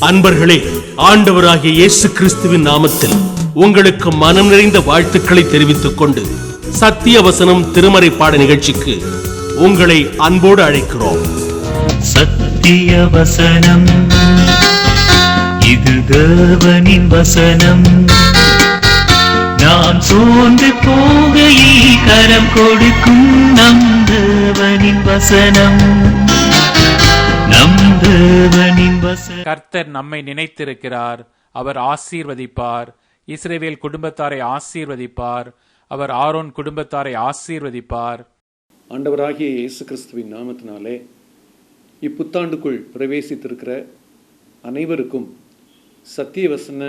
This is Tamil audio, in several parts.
அன்பர்களே, ஆண்டவராகிய இயேசு கிறிஸ்துவின் நாமத்தில் உங்களுக்கு மனம் நிறைந்த வாழ்த்துக்களை தெரிவித்துக் கொண்டு சத்திய வசனம் திருமறை பாட நிகழ்ச்சிக்கு உங்களை அன்போடு அழைக்கிறோம். சத்திய வசனம், இது தேவனின் வசனம். நாம் சோர்ந்து போகையில் கரம் கொடுக்கும் நம் தேவனின் வசனம். கர்த்தர் நம்மை நினைத்திருக்கிறார். அவர் ஆசீர்வதிப்பார். இஸ்ரவேல் குடும்பத்தாரை ஆசீர்வதிப்பார். அவர் ஆரோன் குடும்பத்தாரை ஆசீர்வதிப்பார். ஆண்டவராகிய இயேசு கிறிஸ்துவின் நாமத்தினாலே இப்புத்தாண்டுக்குள் பிரவேசித்திருக்கிற அனைவருக்கும் சத்தியவசன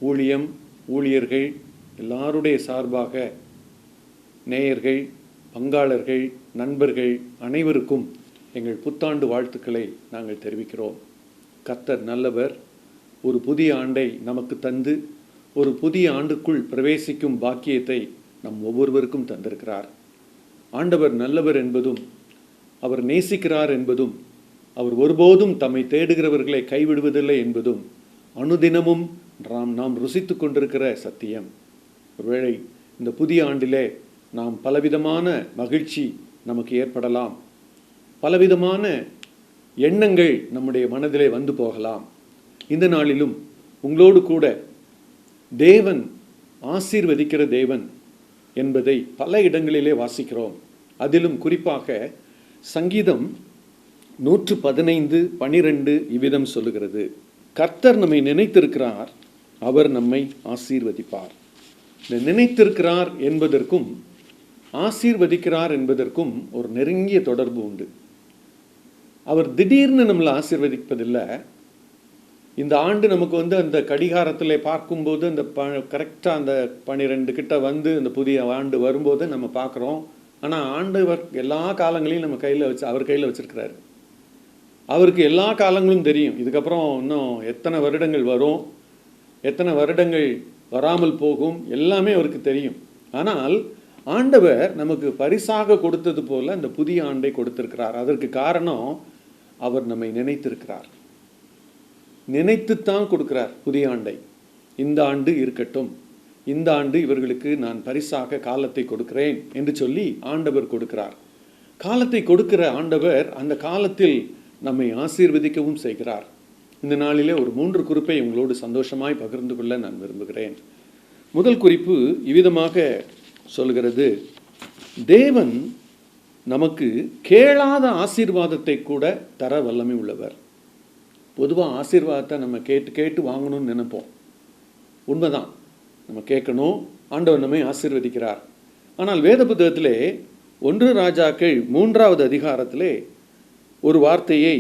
ஊழியம் ஊழியர்கள் எல்லாருடைய சார்பாக நேயர்கள், பங்காளர்கள், நண்பர்கள் அனைவருக்கும் எங்கள் புத்தாண்டு வாழ்த்துக்களை நாங்கள் தெரிவிக்கிறோம். கர்த்தர் நல்லவர். ஒரு புதிய ஆண்டை நமக்கு தந்து ஒரு புதிய ஆண்டுக்குள் பிரவேசிக்கும் பாக்கியத்தை நம் ஒவ்வொருவருக்கும் தந்திருக்கிறார். ஆண்டவர் நல்லவர் என்பதும் அவர் நேசிக்கிறார் என்பதும் அவர் ஒருபோதும் தம்மை தேடுகிறவர்களை கைவிடுவதில்லை என்பதும் அனுதினமும் நாம் ருசித்து கொண்டிருக்கிற சத்தியம். ஒருவேளை இந்த புதிய ஆண்டிலே நாம் பலவிதமான மகிழ்ச்சி நமக்கு ஏற்படலாம், பலவிதமான எண்ணங்கள் நம்முடைய மனதிலே வந்து போகலாம். இந்த நாளிலும் உங்களோடு கூட தேவன் ஆசீர்வதிக்கிற தேவன் என்பதை பல இடங்களிலே வாசிக்கிறோம். அதிலும் குறிப்பாக சங்கீதம் 115:12 இவ்விதம் சொல்லுகிறது: கர்த்தர் நம்மை நினைத்திருக்கிறார், அவர் நம்மை ஆசீர்வதிப்பார். இந்த நினைத்திருக்கிறார் என்பதற்கும் ஆசீர்வதிக்கிறார் என்பதற்கும் ஒரு நெருங்கிய தொடர்பு உண்டு. அவர் திடீர்னு நம்மளை ஆசீர்வதிப்பதில்லை. இந்த ஆண்டு நமக்கு அந்த கடிகாரத்தில் பார்க்கும்போது அந்த கரெக்டாக அந்த 12 கிட்ட அந்த புதிய ஆண்டு வரும்போது நம்ம பார்க்குறோம். ஆனால் ஆண்டவர் எல்லா காலங்களையும் நம்ம அவர் கையில் வச்சிருக்கிறாரு. அவருக்கு எல்லா காலங்களும் தெரியும். இதுக்கப்புறம் இன்னும் எத்தனை வருடங்கள் வரும், எத்தனை வருடங்கள் வராமல் போகும், எல்லாமே அவருக்கு தெரியும். ஆனால் ஆண்டவர் நமக்கு பரிசாக கொடுத்தது போல அந்த புதிய ஆண்டை கொடுத்திருக்கிறார். அதற்கு காரணம் அவர் நம்மை நினைத்திருக்கிறார். நினைத்துத்தான் கொடுக்கிறார் புதிய ஆண்டை. இந்த ஆண்டு இருக்கட்டும், இந்த ஆண்டு இவர்களுக்கு நான் பரிசாக காலத்தை கொடுக்கிறேன் என்று சொல்லி ஆண்டவர் கொடுக்கிறார். காலத்தை கொடுக்கிற ஆண்டவர் அந்த காலத்தில் நம்மை ஆசீர்வதிக்கவும் செய்கிறார். இந்த நாளிலே ஒரு 3 குறிப்பை உங்களோடு சந்தோஷமாய் பகிர்ந்து கொள்ள நான் விரும்புகிறேன். முதல் குறிப்பு இவ்விதமாக சொல்கிறது: தேவன் நமக்கு கேளாத ஆசீர்வாதத்தை கூட தர வல்லமை உள்ளவர். பொதுவாக ஆசீர்வாதத்தை நம்ம கேட்டு வாங்கணும்னு நினைப்போம். உண்மைதான், நம்ம கேட்கணும், ஆண்டவர் நம்மை ஆசீர்வதிக்கிறார். ஆனால் வேத புத்தகத்திலே 1 ராஜாக்கள் 3வது அதிகாரத்திலே ஒரு வார்த்தையை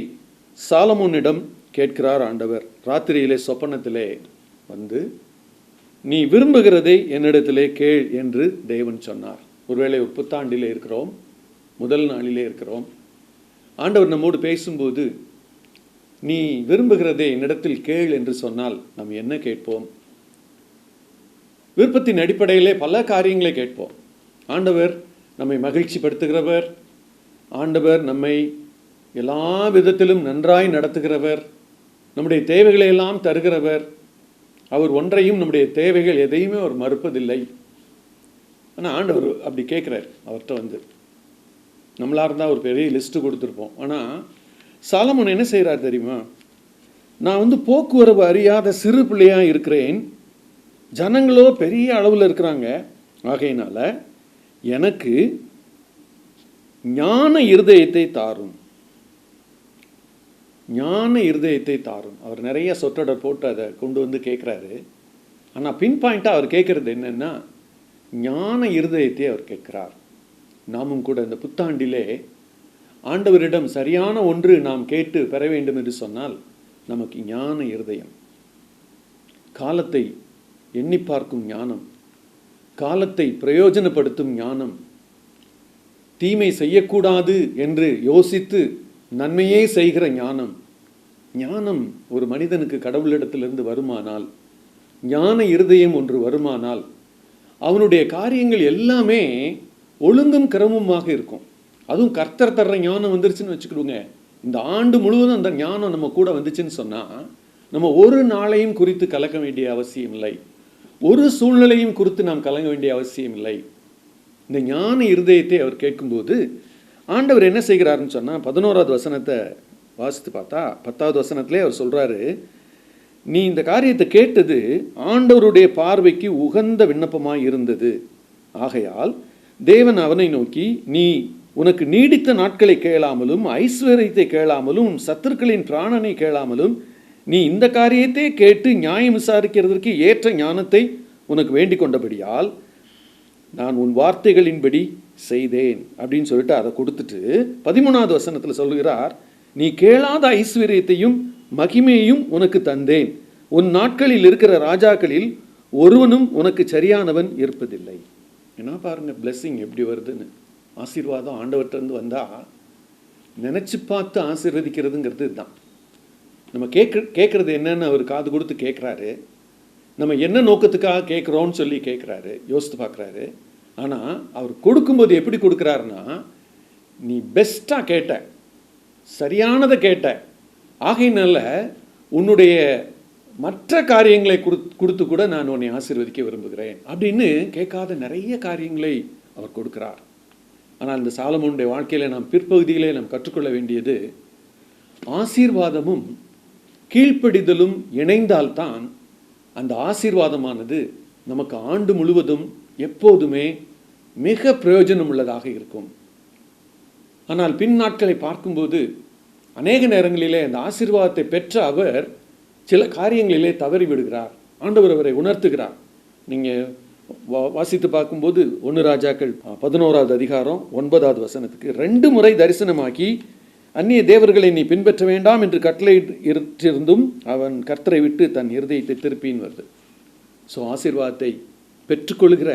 சாலமோனிடம் கேட்கிறார் ஆண்டவர். ராத்திரியிலே சொப்பனத்திலே நீ விரும்புகிறதை என்னிடத்திலே கேள் என்று தேவன் சொன்னார். ஒருவேளை ஒரு புத்தாண்டிலே இருக்கிறோம், முதல் நாளிலே இருக்கிறோம். ஆண்டவர் நம்மோடு பேசும்போது நீ விரும்புகிறதை என்னிடத்தில் கேள் என்று சொன்னால் நாம் என்ன கேட்போம்? விருப்பத்தின் அடிப்படையிலே பல காரியங்களை கேட்போம். ஆண்டவர் நம்மை மகிழ்ச்சி படுத்துகிறவர், ஆண்டவர் நம்மை எல்லா விதத்திலும் நன்றாய் நடத்துகிறவர், நம்முடைய தேவைகளை எல்லாம் தருகிறவர். அவர் ஒன்றையும் நம்முடைய தேவைகள் எதையுமே அவர் மறுப்பதில்லை. ஆனால் ஆண்டவர் அப்படி கேட்குறார். அவர்கிட்ட நம்மளாக இருந்தால் ஒரு பெரிய லிஸ்ட்டு கொடுத்துருப்போம். ஆனால் சாலமோன் என்ன செய்கிறார் தெரியுமா? நான் போக்குவரவு அறியாத சிறு பிள்ளையாக இருக்கிறேன், ஜனங்களோ பெரிய அளவில் இருக்கிறாங்க, ஆகையினால எனக்கு ஞான இருதயத்தை தாரும், ஞான இருதயத்தை தாரும். அவர் நிறைய சொற்றொடர் போட்டு அதை கொண்டு கேட்குறாரு. ஆனால் பின் பாயிண்ட்டாக அவர் கேட்குறது என்னென்னா, ஞான இருதயத்தை அவர் கேட்கிறார். நாமும் கூட இந்த புத்தாண்டிலே ஆண்டவரிடம் சரியான ஒன்று நாம் கேட்டு பெற வேண்டும் என்று சொன்னால் நமக்கு ஞான இருதயம், காலத்தை எண்ணி பார்க்கும் ஞானம், காலத்தை பிரயோஜனப்படுத்தும் ஞானம், தீமை செய்யக்கூடாது என்று யோசித்து நன்மையே செய்கிற ஞானம். ஞானம் ஒரு மனிதனுக்கு கடவுளிடத்திலிருந்து வருமானால், ஞான இருதயம் ஒன்று வருமானால், அவனுடைய காரியங்கள் எல்லாமே ஒழுங்கும் கிரமமாக இருக்கும். அதுவும் கர்த்தர் தர்ற ஞானம் வந்துருச்சுன்னு வச்சுக்கிடுங்க, இந்த ஆண்டு முழுவதும் அந்த ஞானம் நம்ம கூட வந்துச்சுன்னு சொன்னால் நம்ம ஒரு நாளையும் குறித்து கலக்க வேண்டிய அவசியம் இல்லை, ஒரு சூழ்நிலையும் குறித்து நாம் கலங்க வேண்டிய அவசியம் இல்லை. இந்த ஞான இருதயத்தை அவர் கேட்கும்போது ஆண்டவர் என்ன செய்கிறாருன்னு சொன்னால் 11வது வசனத்தை வாசித்து பார்த்தா 10வது வசனத்திலே அவர் சொல்கிறாரு, நீ இந்த காரியத்தை கேட்டது ஆண்டவருடைய பார்வைக்கு உகந்த விண்ணப்பமாய் இருந்தது. ஆகையால் தேவன் அவனை நோக்கி, நீ உனக்கு நீடித்த நாட்களை கேளாமலும் ஐஸ்வர்யத்தை கேளாமலும் சத்துருக்களின் பிராணனை கேளாமலும் நீ இந்த காரியத்தை கேட்டு நியாயம் விசாரிக்கிறதற்கு ஏற்ற ஞானத்தை உனக்கு வேண்டிக் கொண்டபடியால் நான் உன் வார்த்தைகளின்படி செய்தேன் அப்படின்னு சொல்லிட்டு அதை கொடுத்துட்டு 13வது வசனத்தில் சொல்லுகிறார், நீ கேளாத ஐஸ்வர்யத்தையும் மகிமையையும் உனக்கு தந்தேன், உன் நாட்களில் இருக்கிற ராஜாக்களில் ஒருவனும் உனக்கு சரியானவன் இருப்பதில்லை. ஏன்னா பாருங்க பிளெஸ்ஸிங் எப்படி வருதுன்னு. ஆசீர்வாதம் ஆண்டவர்கிட்டருந்து வந்தால் நினச்சி பார்த்து ஆசீர்வதிக்கிறதுங்கிறது இதுதான். நம்ம கேட்குறது என்னன்னு அவர் காது கொடுத்து கேட்குறாரு, நம்ம என்ன நோக்கத்துக்காக கேட்குறோன்னு சொல்லி கேட்குறாரு, யோசித்து பார்க்குறாரு. ஆனால் அவர் கொடுக்கும்போது எப்படி கொடுக்குறாருன்னா, நீ பெஸ்ட்டாக கேட்ட, சரியானதை கேட்ட, ஆகையினால உன்னுடைய மற்ற காரியங்களை கொடுத்து கூட நான் உன்னை ஆசீர்வதிக்க விரும்புகிறேன் அப்படின்னு கேட்காத நிறைய காரியங்களை அவர் கொடுக்கிறார். ஆனால் இந்த சாலமோனுடைய வாழ்க்கையில் நாம் பிற்பகுதியிலே நாம் கற்றுக்கொள்ள வேண்டியது, ஆசீர்வாதமும் கீழ்ப்படிதலும் இணைந்தால்தான் அந்த ஆசீர்வாதமானது நமக்கு ஆண்டு முழுவதும் எப்போதுமே மிக பிரயோஜனம் உள்ளதாக இருக்கும். ஆனால் பின் நாட்களை பார்க்கும்போது அநேக நேரங்களிலே அந்த ஆசீர்வாதத்தை பெற்ற அவர் சில காரியங்களிலே தவறி விடுகிறார். ஆண்டவர் அவரை உணர்த்துகிறார். நீங்கள் வாசித்து பார்க்கும்போது 1 ராஜாக்கள் 11வது அதிகாரம் 9வது வசனத்துக்கு 2 முறை தரிசனமாக்கி அந்நிய தேவர்களை நீ பின்பற்ற வேண்டாம் என்று கட்டளை இருந்தும் அவன் கர்த்தரை விட்டு தன் இருதயத்தை திருப்பின்னு வருது. ஸோ ஆசீர்வாதத்தை பெற்றுக்கொள்கிற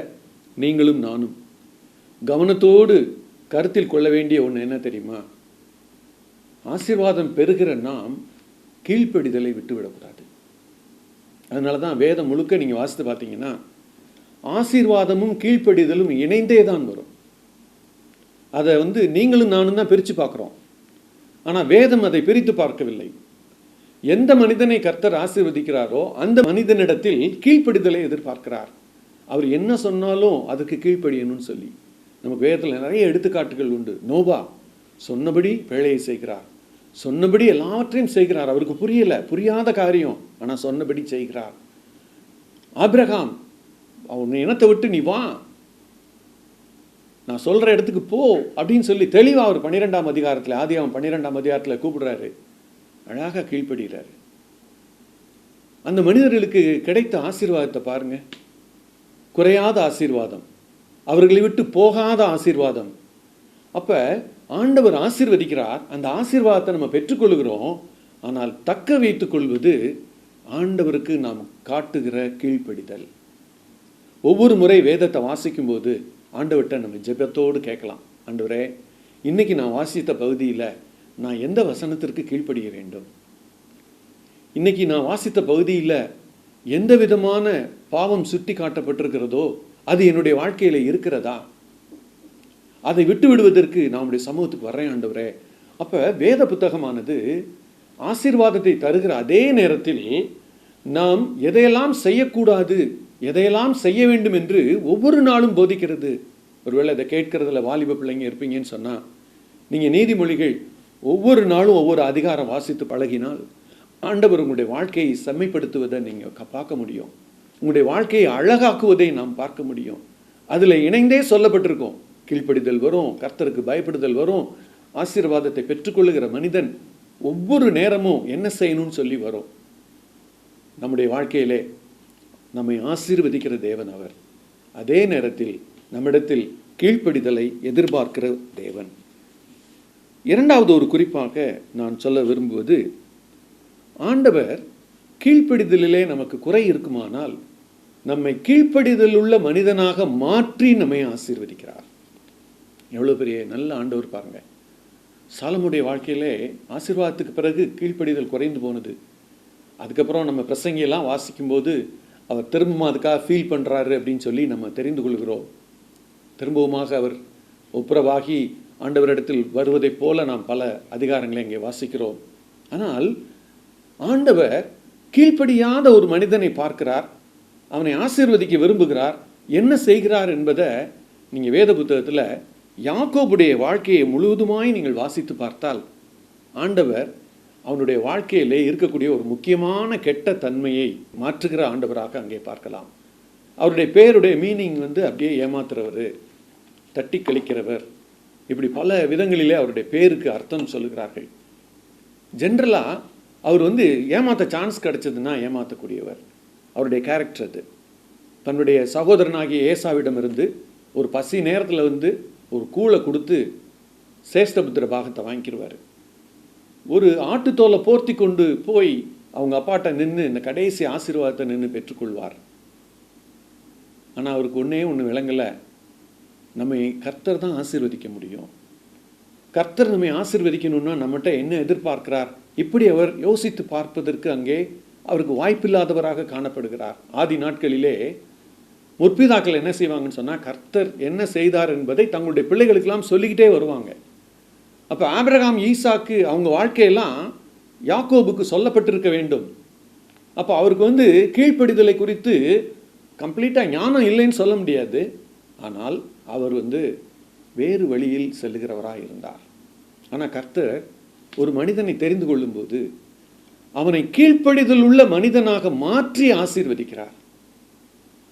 நீங்களும் நானும் கவனத்தோடு கருத்தில் கொள்ள வேண்டிய ஒன்று என்ன தெரியுமா? ஆசீர்வாதம் பெறுகிற நாம் கீழ்ப்படிதலை விட்டுவிடக்கூடாது. அதனால தான் வேதம் முழுக்க நீங்கள் வாசித்து பார்த்தீங்கன்னா ஆசீர்வாதமும் கீழ்ப்படிதலும் இணைந்தே தான் வரும். அதை நீங்களும் நானும் தான் பிரித்து பார்க்குறோம். ஆனால் வேதம் அதை பிரித்து பார்க்கவில்லை. எந்த மனிதனை கர்த்தர் ஆசீர்வதிக்கிறாரோ அந்த மனிதனிடத்தில் கீழ்ப்படிதலை எதிர்பார்க்கிறார். அவர் என்ன சொன்னாலும் அதுக்கு கீழ்ப்படியணும்னு சொல்லி நமக்கு வேதத்தில் நிறைய எடுத்துக்காட்டுகள் உண்டு. நோவா சொன்னபடி வேலையை செய்கிறார், சொன்னபடி எல்லாவற்றையும் செய்கிறார். அவருக்கு புரியாத காரியம், ஆனால் சொன்னபடி செய்கிறார். ஆபிரகாம், அவன் இனத்தை விட்டு நீ வா, நான் சொல்கிற இடத்துக்கு போ அப்படின்னு சொல்லி தெளிவாக அவர் 12ஆம் அதிகாரத்தில் ஆதியாகமம் 12ஆம் அதிகாரத்தில் கூப்பிடுறாரு. அழகாக கீழ்ப்படுகிறாரு. அந்த மனிதர்களுக்கு கிடைத்த ஆசீர்வாதத்தை பாருங்க, குறையாத ஆசீர்வாதம், அவர்களை விட்டு போகாத ஆசீர்வாதம். அப்போ ஆண்டவர் ஆசீர்வதிக்கிறார், அந்த ஆசீர்வாதத்தை நம்ம பெற்றுக்கொள்கிறோம். ஆனால் தக்க வைத்துக் கொள்வது ஆண்டவருக்கு நாம் காட்டுகிற கீழ்ப்படிதல். ஒவ்வொரு முறை வேதத்தை வாசிக்கும் போது ஆண்டவர்கிட்ட நம்ம ஜெபத்தோடு கேட்கலாம், ஆண்டவரே இன்னைக்கு நான் வாசித்த பகுதியில் நான் எந்த வசனத்திற்கு கீழ்ப்படிய வேண்டும்? இன்னைக்கு நான் வாசித்த பகுதியில் எந்த விதமான பாவம் சுட்டி காட்டப்பட்டிருக்கிறதோ அது என்னுடைய வாழ்க்கையில் இருக்கிறதா? அதை விட்டு விடுவதற்கு நான் உடைய சமூகத்துக்கு வர்றேன் ஆண்டவரே. அப்போ வேத புத்தகமானது ஆசீர்வாதத்தை தருகிற அதே நேரத்தில் நாம் எதையெல்லாம் செய்யக்கூடாது, எதையெல்லாம் செய்ய வேண்டும் என்று ஒவ்வொரு நாளும் போதிக்கிறது. ஒருவேளை இதை கேட்கறதுல வாலிப பிள்ளைங்க இருப்பீங்கன்னு சொன்னால், நீங்கள் நீதிமொழிகள் ஒவ்வொரு நாளும் ஒவ்வொரு அதிகாரம் வாசித்து பழகினால் ஆண்டவர் உங்களுடைய வாழ்க்கையை செம்மைப்படுத்துவதை நீங்கள் பார்க்க முடியும். உங்களுடைய வாழ்க்கையை அழகாக்குவதை நாம் பார்க்க முடியும். அதில் இணைந்தே சொல்லப்பட்டிருக்கோம். கீழ்ப்படிதல் வரும், கர்த்தருக்கு பயப்படுதல் வரும், ஆசீர்வாதத்தை பெற்றுக்கொள்ளுகிற மனிதன் ஒவ்வொரு நேரமும் என்ன செய்யணும்னு சொல்லி வரும். நம்முடைய வாழ்க்கையிலே நம்மை ஆசீர்வதிக்கிற தேவன் அவர். அதே நேரத்தில் நம்மிடத்தில் கீழ்ப்படிதலை எதிர்பார்க்கிற தேவன். இரண்டாவது ஒரு குறிப்பாக நான் சொல்ல விரும்புவது, ஆண்டவர் கீழ்ப்படிதலிலே நமக்கு குறை இருக்குமானால் நம்மை கீழ்ப்படிதல் உள்ள மனிதனாக மாற்றி நம்மை ஆசீர்வதிக்கிறார். எவ்வளோ பெரிய நல்ல ஆண்டவர் பாருங்க. சாலமுடைய வாழ்க்கையிலே ஆசீர்வாதத்துக்கு பிறகு கீழ்ப்படிதல் குறைந்து போனது. அதுக்கப்புறம் நம்ம பிரசங்கியெல்லாம் வாசிக்கும்போது அவர் திரும்பவும் அதுக்காக ஃபீல் பண்ணுறாரு அப்படின்னு சொல்லி நம்ம தெரிந்து கொள்கிறோம். திரும்பவுமாக அவர் ஒப்புரவாகி ஆண்டவரிடத்தில் வருவதைப் போல நாம் பல அதிகாரங்களை இங்கே வாசிக்கிறோம். ஆனால் ஆண்டவர் கீழ்ப்படியாத ஒரு மனிதனை பார்க்கிறார், அவனை ஆசீர்வதிக்க விரும்புகிறார். என்ன செய்கிறார் என்பதை நீங்கள் வேத புத்தகத்தில் யாக்கோபுடைய வாழ்க்கையை முழுவதுமாய் நீங்கள் வாசித்து பார்த்தால் ஆண்டவர் அவனுடைய வாழ்க்கையிலே இருக்கக்கூடிய ஒரு முக்கியமான கெட்ட தன்மையை மாற்றுகிற ஆண்டவராக அங்கே பார்க்கலாம். அவருடைய பேருடைய மீனிங் அப்படியே ஏமாத்துறவர், தட்டி கழிக்கிறவர், இப்படி பல விதங்களிலே அவருடைய பேருக்கு அர்த்தம் சொல்லுகிறார்கள். ஜென்ரலாக அவர் ஏமாற்ற சான்ஸ் கிடைச்சதுன்னா ஏமாற்றக்கூடியவர். அவருடைய கேரக்டர் அது. தன்னுடைய சகோதரனாகிய ஏசாவிடமிருந்து ஒரு பசி நேரத்தில் ஒரு கூளை கொடுத்து சேஷ்டபுத்திர பாகத்தை வாங்கிடுவார். ஒரு ஆட்டுத்தோலை போர்த்தி கொண்டு போய் அவங்க அப்பாட்ட நின்று இந்த கடைசி ஆசீர்வாதத்தை நின்று பெற்றுக்கொள்வார். ஆனால் அவருக்கு ஒன்று விளங்கலை, நம்மை கர்த்தர் தான் ஆசீர்வதிக்க முடியும். கர்த்தர் நம்மை ஆசீர்வதிக்கணும்னா நம்மகிட்ட என்ன எதிர்பார்க்கிறார், இப்படி அவர் யோசித்து பார்ப்பதற்கு அங்கே அவருக்கு வாய்ப்பில்லாதவராக காணப்படுகிறார். ஆதி நாட்களிலே முற்பிதாக்கள் என்ன செய்வாங்கன்னு சொன்னால், கர்த்தர் என்ன செய்தார் என்பதை தங்களுடைய பிள்ளைகளுக்கெல்லாம் சொல்லிக்கிட்டே வருவாங்க. அப்போ ஆபிரகாம், ஈசாக்கு அவங்க வாழ்க்கையெல்லாம் யாக்கோபுக்கு சொல்லப்பட்டிருக்க வேண்டும். அப்போ அவருக்கு கீழ்ப்படிதலை குறித்து கம்ப்ளீட்டாக ஞானம் இல்லைன்னு சொல்ல முடியாது. ஆனால் அவர் வேறு வழியில் செல்லுகிறவராக இருந்தார். ஆனால் கர்த்தர் ஒரு மனிதனை தெரிந்து கொள்ளும்போது அவனை கீழ்ப்படிதல் உள்ள மனிதனாக மாற்றி ஆசீர்வதிக்கிறார்.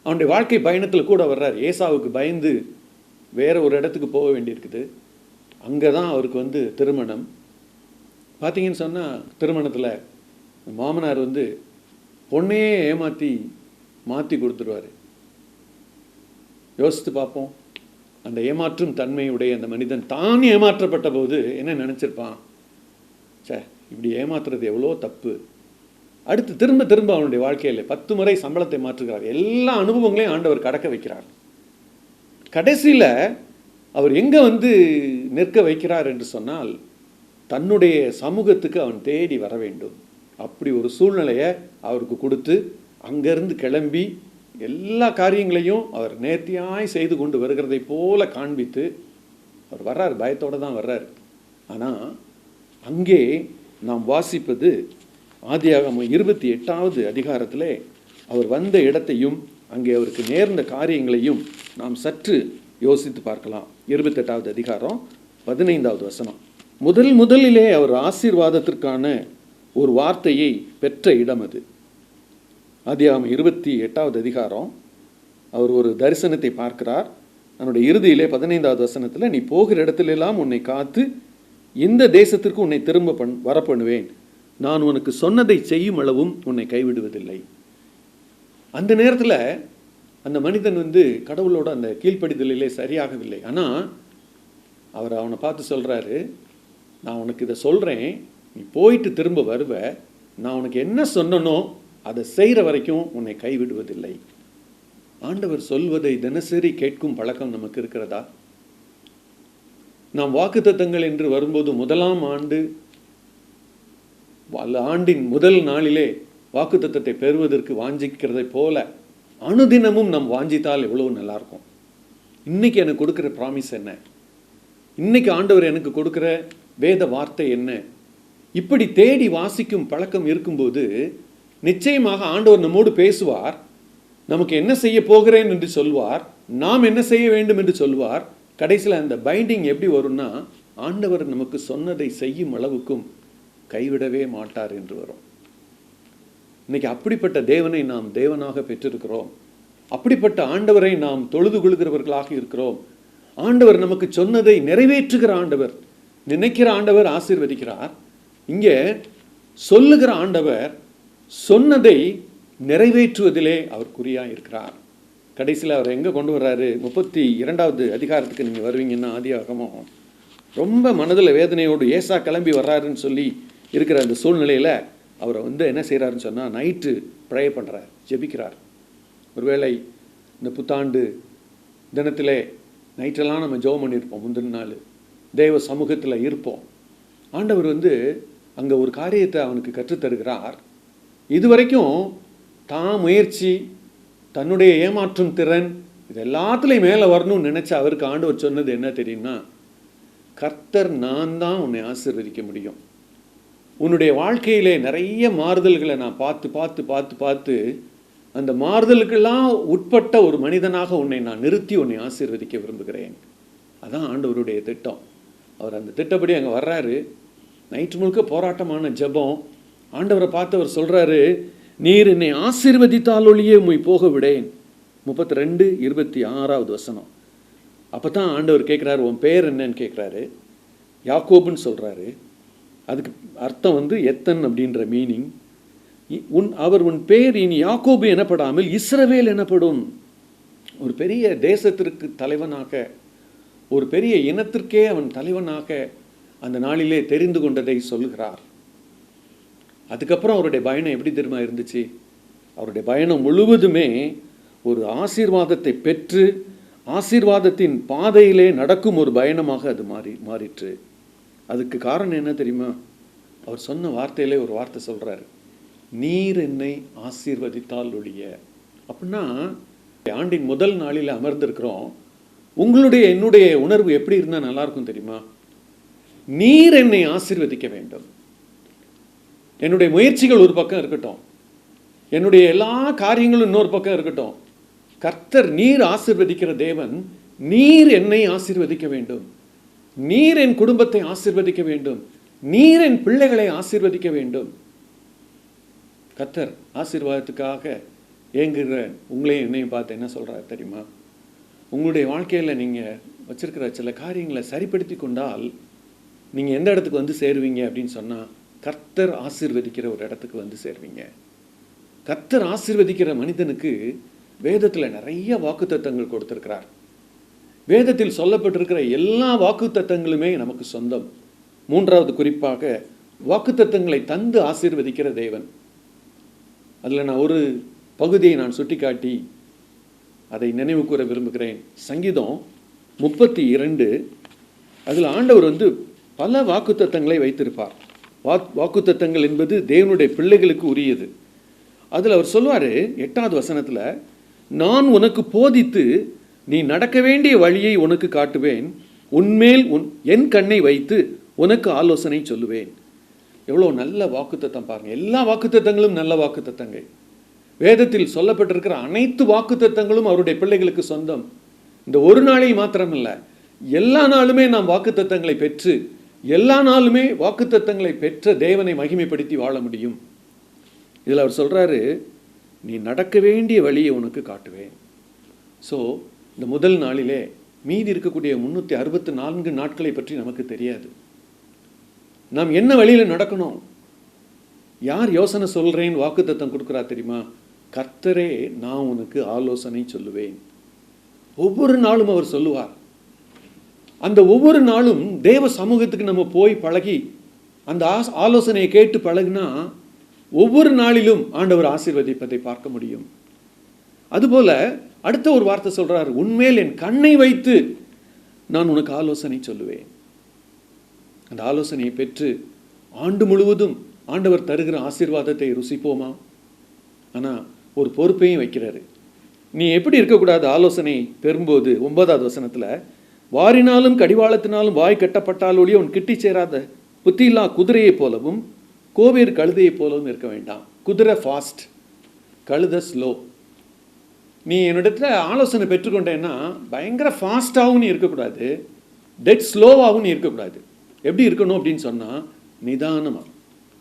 அவனுடைய வாழ்க்கை பயணத்தில் கூட வர்றார். ஏசாவுக்கு பயந்து வேற ஒரு இடத்துக்கு போக வேண்டியிருக்குது. அங்கே தான் அவருக்கு திருமணம். பார்த்தீங்கன்னு சொன்னால் திருமணத்தில் மாமனார் பொண்ணையே மாற்றி கொடுத்துருவார். யோசித்து பார்ப்போம், அந்த ஏமாற்றும் தன்மையுடைய அந்த மனிதன் தான் ஏமாற்றப்பட்ட போது என்ன நினச்சிருப்பான்? இப்படி ஏமாத்துறது எவ்வளோ தப்பு. அடுத்து திரும்ப திரும்ப அவனுடைய வாழ்க்கையில் 10 முறை சம்பளத்தை மாற்றுகிறார். எல்லா அனுபவங்களையும் ஆண்டவர் கடக்க வைக்கிறார். கடைசியில் அவர் எங்கே நிற்க வைக்கிறார் என்று சொன்னால், தன்னுடைய சமூகத்துக்கு அவன் தேடி வர வேண்டும். அப்படி ஒரு சூழ்நிலையை அவருக்கு கொடுத்து அங்கேருந்து கிளம்பி எல்லா காரியங்களையும் அவர் நேர்த்தியாய் செய்து கொண்டு வருகிறதை போல காண்பித்து அவர் வர்றார். பயத்தோடு தான் வர்றார். ஆனால் அங்கே நாம் வாசிப்பது ஆதியாகமம் 28வது அதிகாரத்திலே அவர் வந்த இடத்தையும் அங்கே அவருக்கு நேர்ந்த காரியங்களையும் நாம் சற்று யோசித்து பார்க்கலாம். 28வது அதிகாரம் 15வது வசனம். முதலிலே அவர் ஆசீர்வாதத்திற்கான ஒரு வார்த்தையை பெற்ற இடம் அது. ஆதியாகமம் 28வது அதிகாரம் அவர் ஒரு தரிசனத்தை பார்க்கிறார். அவனுடைய இறுதியிலே 15வது வசனத்தில், நீ போகிற இடத்திலெல்லாம் உன்னை காத்து இந்த தேசத்திற்கு உன்னை திரும்ப வரப்பண்ணுவேன், நான் உனக்கு சொன்னதை செய்யும் அளவும் உன்னை கைவிடுவதில்லை. அந்த நேரத்தில் அந்த மனிதன் கடவுளோட அந்த கீழ்ப்படிதலிலே சரியாகவில்லை. ஆனால் அவர் அவனை பார்த்து சொல்கிறாரு, நான் உனக்கு இதை சொல்கிறேன், நீ போயிட்டு திரும்ப வருவ, நான் உனக்கு என்ன சொன்னனோ அதை செய்கிற வரைக்கும் உன்னை கைவிடுவதில்லை. ஆண்டவர் சொல்வதை தினசரி கேட்கும் பழக்கம் நமக்கு இருக்கிறதா? நாம் வாக்குத்தத்தங்கள் என்று வரும்போது முதலாம் ஆண்டின் முதல் நாளிலே வாக்குத்தத்தத்தை பெறுவதற்கு வாஞ்சிக்கிறதை போல அனுதினமும் நாம் வாஞ்சித்தால் எவ்வளவு நல்லா இருக்கும். இன்னைக்கு எனக்கு கொடுக்குற ப்ராமிஸ் என்ன, இன்னைக்கு ஆண்டவர் எனக்கு கொடுக்குற வேத வார்த்தை என்ன, இப்படி தேடி வாசிக்கும் பழக்கம் இருக்கும்போது நிச்சயமாக ஆண்டவர் நம்மோடு பேசுவார். நமக்கு என்ன செய்ய போகிறேன் என்று சொல்வார், நாம் என்ன செய்ய வேண்டும் என்று சொல்வார். கடைசியில் அந்த பைண்டிங் எப்படி வரும்னா, ஆண்டவர் நமக்கு சொன்னதை செய்யும் அளவுக்கும் கைவிடவே மாட்டார் என்று வரும். இன்னைக்கு அப்படிப்பட்ட தேவனை நாம் தேவனாக பெற்றிருக்கிறோம். அப்படிப்பட்ட ஆண்டவரை நாம் தொழுது கொள்கிறவர்களாக இருக்கிறோம். ஆண்டவர் நமக்கு சொன்னதை நிறைவேற்றுகிற ஆண்டவர், நினைக்கிற ஆண்டவர் ஆசீர்வதிக்கிறார். இங்கே சொல்லுகிற ஆண்டவர் சொன்னதை நிறைவேற்றுவதிலே அவர் குறியாக இருக்கிறார். கடைசியில் அவர் எங்கே கொண்டு வர்றாரு? 32வது அதிகாரத்துக்கு நீங்கள் வருவீங்கன்னா ஆதியாகமம் ரொம்ப மனதில் வேதனையோடு ஏசா கிளம்பி வர்றாருன்னு சொல்லி இருக்கிற அந்த சூழ்நிலையில் அவரை என்ன செய்கிறாருன்னு சொன்னால், நைட்டு ப்ரே பண்ணுறார், ஜெபிக்கிறார். ஒருவேளை இந்த புத்தாண்டு தினத்திலே நைட்டெல்லாம் நம்ம ஜெபம் பண்ணியிருப்போம். முந்தின நாள் தேவ சமூகத்தில் இருப்போம். ஆண்டவர் அங்கே ஒரு காரியத்தை அவனுக்கு கற்றுத்தருகிறார். இதுவரைக்கும் தான் முயற்சி, தன்னுடைய ஏமாற்றும் திறன், இது எல்லாத்துலேயும் மேலே வரணும்னு நினச்ச அவருக்கு ஆண்டவர் சொன்னது என்ன தெரியும்னா, கர்த்தர் நான் தான் உன்னை ஆசீர்வதிக்க முடியும். உன்னுடைய வாழ்க்கையிலே நிறைய மாறுதல்களை நான் பார்த்து பார்த்து பார்த்து பார்த்து அந்த மாறுதலுக்கெல்லாம் உட்பட்ட ஒரு மனிதனாக உன்னை நான் நிறுத்தி உன்னை ஆசீர்வதிக்க விரும்புகிறேன். அதான் ஆண்டவருடைய திட்டம். அவர் அந்த திட்டப்படி அங்கே வர்றாரு. நைட்டு முழுக்க போராட்டமான ஜெபம். ஆண்டவரை பார்த்து அவர் சொல்கிறாரு, நீர் என்னை ஆசீர்வதித்தால் ஒழியே உம்மை போக விடேன். 32:26 வசனம். அப்போ தான் ஆண்டவர் கேட்குறாரு, உன் பேர் என்னன்னு கேட்குறாரு. யாக்கோபுன்னு சொல்கிறாரு. அதுக்கு அர்த்தம் வந்து எத்தன் அப்படின்ற மீனிங். உன் பேர் இனி யாக்கோபு எனப்படாமல் இஸ்ரவேல் எனப்படும். ஒரு பெரிய தேசத்திற்கு தலைவனாக, ஒரு பெரிய இனத்திற்கே அவன் தலைவனாக அந்த நாளிலே தெரிந்து கொண்டதை சொல்கிறார். அதுக்கப்புறம் அவருடைய பயணம் எப்படி தெரியுமா இருந்துச்சு? அவருடைய பயணம் முழுவதுமே ஒரு ஆசீர்வாதத்தை பெற்று ஆசீர்வாதத்தின் பாதையிலே நடக்கும் ஒரு பயணமாக அது மாறிற்று. அதுக்கு காரணம் என்ன தெரியுமா? அவர் சொன்ன வார்த்தையிலே ஒரு வார்த்தை சொல்றாரு, நீர் என்னை ஆசீர்வதித்தால் ஒழிய. அப்படின்னா ஆண்டின் முதல் நாளில் அமர்ந்திருக்கிறோம். உங்களுடைய என்னுடைய உணர்வு எப்படி இருந்தால் நல்லா இருக்கும் தெரியுமா? நீர் என்னை ஆசீர்வதிக்க வேண்டும். என்னுடைய முயற்சிகள் ஒரு பக்கம் இருக்கட்டும், என்னுடைய எல்லா காரியங்களும் இன்னொரு பக்கம் இருக்கட்டும். கர்த்தர் நீர் ஆசீர்வதிக்கிற தேவன், நீர் என்னை ஆசீர்வதிக்க வேண்டும். நீர் என் குடும்பத்தை ஆசீர்வதிக்க வேண்டும். நீர் என் பிள்ளைகளை ஆசீர்வதிக்க வேண்டும். கர்த்தர் ஆசீர்வாதத்துக்காக ஏங்குகிற உங்களையும் என்னையும் பார்த்து என்ன சொல்றாரு தெரியுமா? உங்களுடைய வாழ்க்கையில் நீங்கள் வச்சிருக்கிற சில காரியங்களை சரிப்படுத்தி கொண்டால் நீங்கள் எந்த இடத்துக்கு வந்து சேருவீங்க அப்படின்னு சொன்னால், கர்த்தர் ஆசீர்வதிக்கிற ஒரு இடத்துக்கு வந்து சேருவீங்க. கர்த்தர் ஆசீர்வதிக்கிற மனிதனுக்கு வேதத்தில் நிறைய வாக்குத்தத்தங்கள் கொடுத்திருக்கிறார். வேதத்தில் சொல்லப்பட்டிருக்கிற எல்லா வாக்குத்தத்தங்களுமே நமக்கு சொந்தம். மூன்றாவது குறிப்பாக வாக்குத்தத்தங்களை தந்து ஆசீர்வதிக்கிற தேவன். அதில் நான் ஒரு பகுதியை நான் சுட்டிக்காட்டி அதை நினைவு கூற விரும்புகிறேன். சங்கீதம் 32, அதில் ஆண்டவர் வந்து பல வாக்குத்தத்தங்களை வைத்திருப்பார். வாக்குத்தத்தங்கள் என்பது தேவனுடைய பிள்ளைகளுக்கு உரியது. அதில் அவர் சொல்வார் 8வது வசனத்தில், நான் உனக்கு போதித்து நீ நடக்க வேண்டிய வழியை உனக்கு காட்டுவேன், உன்மேல் என் கண்ணை வைத்து உனக்கு ஆலோசனை சொல்லுவேன். எவ்வளோ நல்ல வாக்குத்தத்தம் பாருங்க. எல்லா வாக்குத்தத்தங்களும் நல்ல வாக்குத்தத்தங்கள். வேதத்தில் சொல்லப்பட்டிருக்கிற அனைத்து வாக்குத்தத்தங்களும் அவருடைய பிள்ளைகளுக்கு சொந்தம். இந்த ஒரு நாளில் மாத்திரமில்லை, எல்லா நாளுமே நாம் வாக்குத்தத்தங்களை பெற்று, எல்லா நாளுமே வாக்குத்தத்தங்களை பெற்ற தேவனை மகிமைப்படுத்தி வாழ முடியும். இதில் அவர் சொல்றாரு, நீ நடக்க வேண்டிய வழியை உனக்கு காட்டுவேன். ஸோ இந்த முதல் நாளிலே மீதி இருக்கக்கூடிய 364 நாட்களை பற்றி நமக்கு தெரியாது. நாம் என்ன வழியில் நடக்கணும்? யார் யோசனை சொல்றேன்னு வாக்குத்தத்தம் கொடுக்குறா தெரியுமா? கர்த்தரே நான் உனக்கு ஆலோசனை சொல்லுவேன். ஒவ்வொரு நாளும் அவர் சொல்லுவார். அந்த ஒவ்வொரு நாளும் தேவ சமூகத்துக்கு நம்ம போய் பழகி அந்த ஆலோசனையை கேட்டு பழகினா ஒவ்வொரு நாளிலும் ஆண்டவர் ஆசீர்வதிப்பதை பார்க்க முடியும். அதுபோல அடுத்த ஒரு வார்த்தை சொல்றார், உன்மேல் என் கண்ணை வைத்து நான் உனக்கு ஆலோசனை சொல்லுவேன். அந்த ஆலோசனையை பெற்று ஆண்டு முழுவதும் ஆண்டவர் தருகிற ஆசீர்வாதத்தை ருசிப்போமா? ஆனால் ஒரு பொறுப்பையும் வைக்கிறாரு. நீ எப்படி இருக்கக்கூடாது ஆலோசனை பெறும்போது? 9வது வசனத்தில், வாரினாலும் கடிவாளத்தினாலும் வாய் கட்டப்பட்டாலொழிய உன் கிட்டி சேராத புத்தியில்லா குதிரையை போலவும் கோவேறு கழுதையை போலவும் இருக்க வேண்டாம். குதிரை ஃபாஸ்ட், கழுதை ஸ்லோ. நீ என்னிடத்துல ஆலோசனை பெற்றுக்கொண்டேன்னா பயங்கர ஃபாஸ்டாகவும் நீ இருக்கக்கூடாது, டெட் ஸ்லோவாகவும் நீ இருக்கக்கூடாது. எப்படி இருக்கணும் அப்படின்னு சொன்னால், நிதானமாக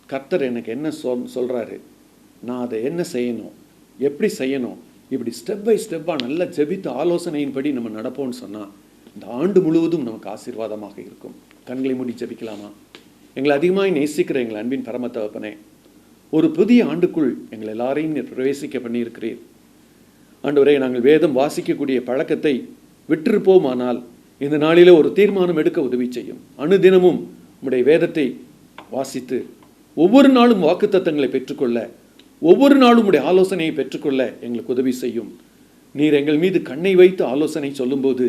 கர்த்தர் எனக்கு என்ன சொல்கிறாரு, நான் அதை என்ன செய்யணும், எப்படி செய்யணும், இப்படி ஸ்டெப் பை ஸ்டெப்பாக நல்லா ஜெபித்து ஆலோசனையின்படி நம்ம நடப்போம்னு சொன்னால் இந்த ஆண்டு முழுவதும் நமக்கு ஆசீர்வாதமாக இருக்கும். கண்களை மூடி ஜெபிக்கலாமா? எங்களை அதிகமாக நேசிக்கிற எங்கள் அன்பின் பரம தகப்பனே, ஒரு புதிய ஆண்டுக்குள் எங்கள் எல்லாரையும் பிரவேசிக்க பண்ணியிருக்கிறீர். ஆண்டவரே, நாங்கள் வேதம் வாசிக்கக்கூடிய பழக்கத்தை விட்டிருப்போமானால் இந்த நாளில் ஒரு தீர்மானம் எடுக்க உதவி செய்யும். அனுதினமும் உம்முடைய வேதத்தை வாசித்து ஒவ்வொரு நாளும் வாக்குத்தத்தங்களை பெற்றுக்கொள்ள, ஒவ்வொரு நாளும் உடைய ஆலோசனையை பெற்றுக்கொள்ள எங்களுக்கு உதவி செய்யும். நீர் எங்கள் மீது கண்ணை வைத்து ஆலோசனை சொல்லும்போது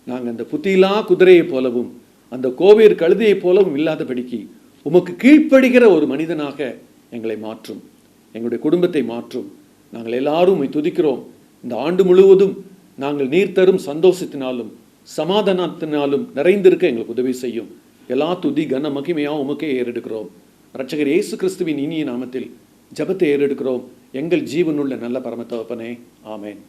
நாங்கள் அந்த புத்தியிலா குதிரையை போலவும் அந்த கோவேறு கழுதையை போலவும் இல்லாதபடிக்கு உமக்கு கீழ்ப்படுகிற ஒரு மனிதனாக எங்களை மாற்றும், எங்களுடைய குடும்பத்தை மாற்றும். நாங்கள் எல்லாரும் உம்மை துதிக்கிறோம். இந்த ஆண்டு முழுவதும் நாங்கள் நீர் தரும் சந்தோஷத்தினாலும் சமாதானத்தினாலும் நிறைந்திருக்க எங்களுக்கு உதவி செய்யும். எல்லா துதி கன மகிமையாக உமக்கே ஏறெடுக்கிறோம். இரட்சகர் இயேசு கிறிஸ்துவின் இனிய நாமத்தில் ஜெபத்தை ஏறெடுக்கிறோம் எங்கள் ஜீவனுள்ள நல்ல பரம தகப்பனே. ஆமென்.